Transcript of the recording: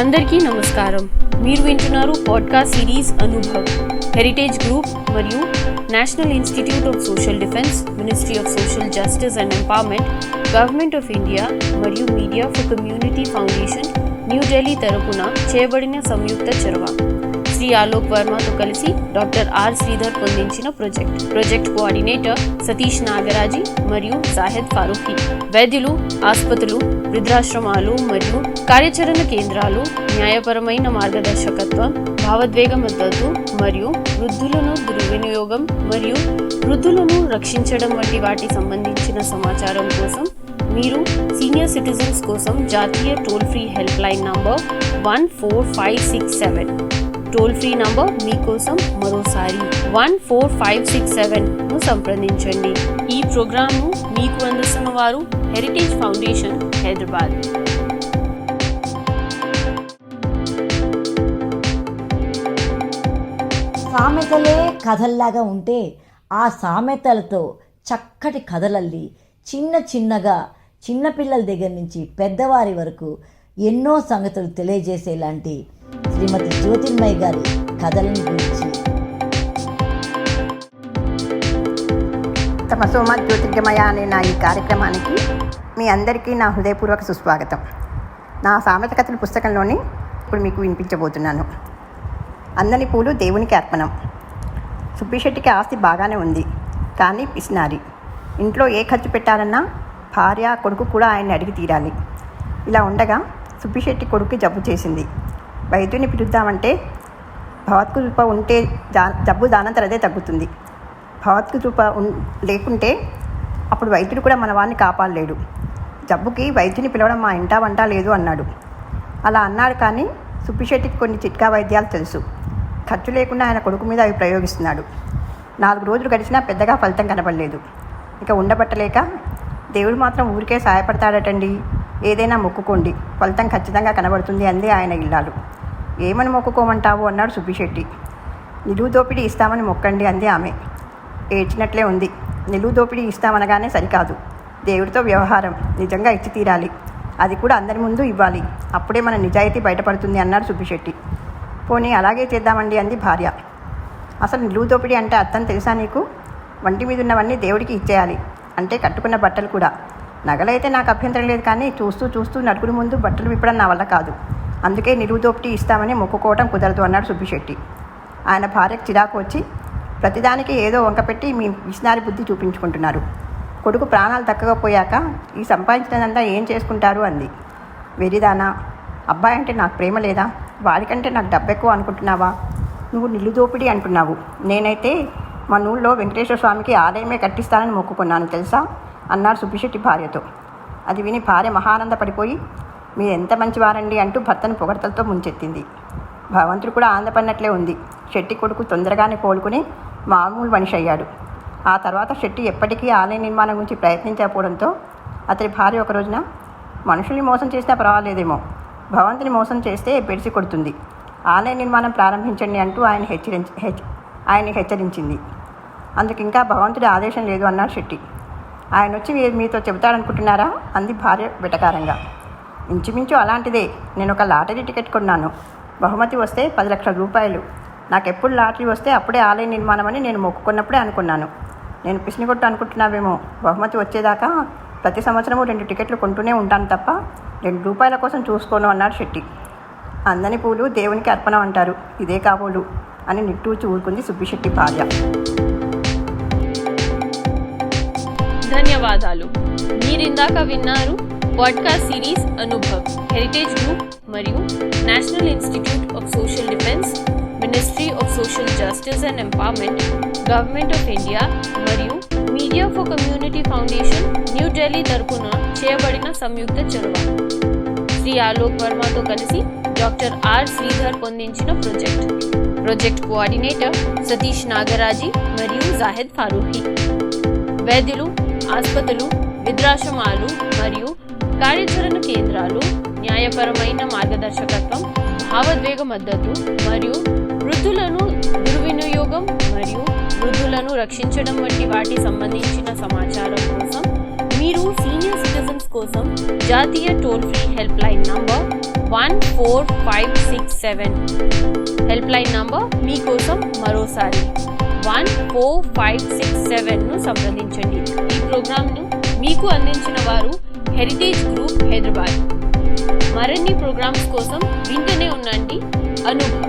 అందరికీ నమస్కారం. మీరు వింటున్నారు podcast series Anubhav, heritage group మరియు national institute of social defence, ministry of social justice and empowerment, government of India మరియు media for community foundation New Delhi తరపున చేయబడిన సంయుక్త చొరవ. శ్రీ ఆలోక్ వర్మతో కలిసి doctor are Sridhar పొందించిన project coordinator Satish Nagaraji మరియు జాహెద్ ఫారూఖీ. వైద్యులు, ఆసుపత్రులు, వృద్ధాశ్రమాలు మరియు కార్యాచరణ కేంద్రాలు న్యాయపరమైన మార్గదర్శకత్వం, భావోద్వేగ మద్దతు మరియు వృద్ధులను దుర్వినియోగం మరియు వృద్ధులను రక్షించడం వంటి వాటి సంబంధించిన సమాచారం కోసం మీరు సీనియర్ సిటిజన్స్ కోసం జాతీయ toll free helpline number 14567 toll free number మీకోసం మరోసారి 14567ను సంప్రదించండి. ఈ ప్రోగ్రాంను మీకు అందిస్తున్న వారు హెరిటేజ్ ఫౌండేషన్, హైదరాబాద్. సామెతలే కథల్లాగా ఉంటే ఆ సామెతలతో చక్కటి కథలల్లి చిన్నగా చిన్నపిల్లల దగ్గర నుంచి పెద్దవారి వరకు ఎన్నో సంగతులు తెలియజేసేలాంటి శ్రీమతి జ్యోతిర్మయి గారి కథలను గురించి. తమసోమ జ్యోతిర్గమయ అనే నా ఈ కార్యక్రమానికి మీ అందరికీ నా హృదయపూర్వక సుస్వాగతం. నా సామెత కథల పుస్తకంలోని ఇప్పుడు మీకు వినిపించబోతున్నాను. అందని పూలు దేవునికి అర్పణం. సుబ్బిశెట్టికి ఆస్తి బాగానే ఉంది, కానీ పిసినారి. ఇంట్లో ఏ ఖర్చు పెట్టాలన్నా భార్య, కొడుకు కూడా ఆయన్ని అడిగి తీరాలి. ఇలా ఉండగా సుబ్బిశెట్టి కొడుకు జబ్బు చేసింది. వైద్యుని పిలుద్దామంటే భగవత్కృప ఉంటే జబ్బు దానంతరదే తగ్గుతుంది, భగవత్కృప లేకుంటే అప్పుడు వైద్యుడు కూడా మన వాడిని కాపాడలేడు. జబ్బుకి వైద్యుని పిలవడం మా ఇంటా వంట లేదు అన్నాడు. అలా అన్నాడు, కానీ సుబ్బిశెట్టికి కొన్ని చిట్కా వైద్యాలు తెలుసు. ఖర్చు లేకుండా ఆయన కొడుకు మీద అవి ప్రయోగిస్తున్నాడు. 4 రోజులు గడిచినా పెద్దగా ఫలితం కనబడలేదు. ఇక ఉండబట్టలేక, దేవుడు మాత్రం ఊరికే సహాయపడతాడటండి, ఏదైనా మొక్కుకోండి, ఫలితం ఖచ్చితంగా కనబడుతుంది అంది ఆయన ఇల్లాలు. ఏమని మొక్కుకోమంటావు అన్నాడు సుబ్బిశెట్టి. నిలువు దోపిడీ ఇస్తామని మొక్కండి అంది ఆమె. ఏడ్చినట్లే ఉంది. నిలువు దోపిడీ ఇస్తామనగానే సరికాదు, దేవుడితో వ్యవహారం నిజంగా ఇచ్చి తీరాలి, అది కూడా అందరి ముందు ఇవ్వాలి, అప్పుడే మన నిజాయితీ బయటపడుతుంది అన్నాడు సుబ్బిశెట్టి. పోనీ అలాగే చేద్దామండి అంది భార్య. అసలు నిలువు దోపిడీ అంటే అర్థం తెలుసా నీకు? వంటి మీద ఉన్నవన్నీ దేవుడికి ఇచ్చేయాలి, అంటే కట్టుకున్న బట్టలు కూడా. నగలైతే నాకు అభ్యంతరం లేదు, కానీ చూస్తూ నలుగురి ముందు బట్టలు విప్పడం నా వల్ల కాదు, అందుకే నిలువు దోపిడీ ఇస్తామని మొక్కుకోవడం కుదరదు అన్నాడు సుబ్బిశెట్టి. ఆయన భార్యకు చిరాకు వచ్చి, ప్రతిదానికి ఏదో వంకపెట్టి మీ విసినారి బుద్ధి చూపించుకుంటున్నారు, కొడుకు ప్రాణాలు దక్కకపోయాక ఈ సంపాదించినంతా ఏం చేసుకుంటారు అంది. వెరిదానా, అబ్బాయి అంటే నాకు ప్రేమ లేదా? వాడికంటే నాకు డబ్బు ఎక్కువ అనుకుంటున్నావా? నువ్వు నిలువు దోపిడీ అంటున్నావు, నేనైతే మన ఊళ్ళో వెంకటేశ్వర స్వామికి ఆలయమే కట్టిస్తానని మొక్కుకున్నాను తెలుసా అన్నాడు సుబ్బిశెట్టి భార్యతో. అది విని భార్య మహానందపడిపోయి, మీరు ఎంత మంచివారండి అంటూ భర్తను పొగడతలతో ముంచెత్తింది. భగవంతుడు కూడా ఆనందపడినట్లే ఉంది. శెట్టి కొడుకు తొందరగానే కోలుకుని మామూలు మనిషి అయ్యాడు. ఆ తర్వాత శెట్టి ఎప్పటికీ ఆలయ నిర్మాణం గురించి ప్రయత్నించకపోవడంతో అతని భార్య ఒక రోజున, మనుషుల్ని మోసం చేసినా పర్వాలేదేమో, భగవంతుని మోసం చేస్తే బెడిసి కొడుతుంది, ఆలయ నిర్మాణం ప్రారంభించండి అంటూ ఆయన్ని హెచ్చరించింది. అందుకు ఇంకా భగవంతుడి ఆదేశం లేదు అన్నాడు శెట్టి. ఆయన వచ్చి మీతో చెబుతాడనుకుంటున్నారా అంది భార్య వెటకారంగా. ఇంచుమించు అలాంటిదే. నేను ఒక లాటరీ టికెట్ కొన్నాను, బహుమతి వస్తే 10 లక్షల రూపాయలు. నాకు ఎప్పుడు లాటరీ వస్తే అప్పుడే ఆలయ నిర్మాణం అని నేను మొక్కుకున్నప్పుడే అనుకున్నాను. నేను పిసినిగొట్టు అనుకుంటున్నావేమో, బహుమతి వచ్చేదాకా ప్రతి సంవత్సరము 2 టికెట్లు కొంటూనే ఉంటాను తప్ప 2 రూపాయల కోసం చూసుకోను అన్నాడు శెట్టి. అందని పూలు దేవునికి అర్పణం అంటారు, ఇదే కాబోలు అని నిట్టూచి ఊరుకుంది సుబ్బిశెట్టి భార్య. ధన్యవాదాలు. మీరిందాక విన్నారు podcast series Anubhav, heritage group మరియు national institute of social defence, ministry of social justice and empowerment, government of India మరియు media for community foundation New Delhi తరపున చేయబడిన సంయుక్త చొరవ. శ్రీ ఆలోక్ వర్మతో కలిసి doctor are Sridhar పొందించిన project coordinator Satish Nagaraji మరియు జాహెద్ ఫారూఖీ. వైద్యులు, ఆసుపత్రులు, వృద్ధాశ్రమాలు మరియు కార్యాచరణ కేంద్రాలు న్యాయపరమైన మార్గదర్శకత్వం, భావోద్వేగ మద్దతు మరియు వృద్ధులను దుర్వినియోగం మరియు వృద్ధులను రక్షించడం వంటి వాటి సంబంధించిన సమాచారం కోసం మీరు సీనియర్ సిటిజన్స్ కోసం జాతీయ toll free helpline number 14567 helpline number మీకోసం మరోసారి 14567ను సంప్రదించండి. ఈ ప్రోగ్రాంను మీకు అందించిన వారు హెరిటేజ్ గ్రూప్ హైదరాబాద్. మరిన్ని ప్రోగ్రామ్స్ కోసం వింటూనే ఉండండి అనుభవ్.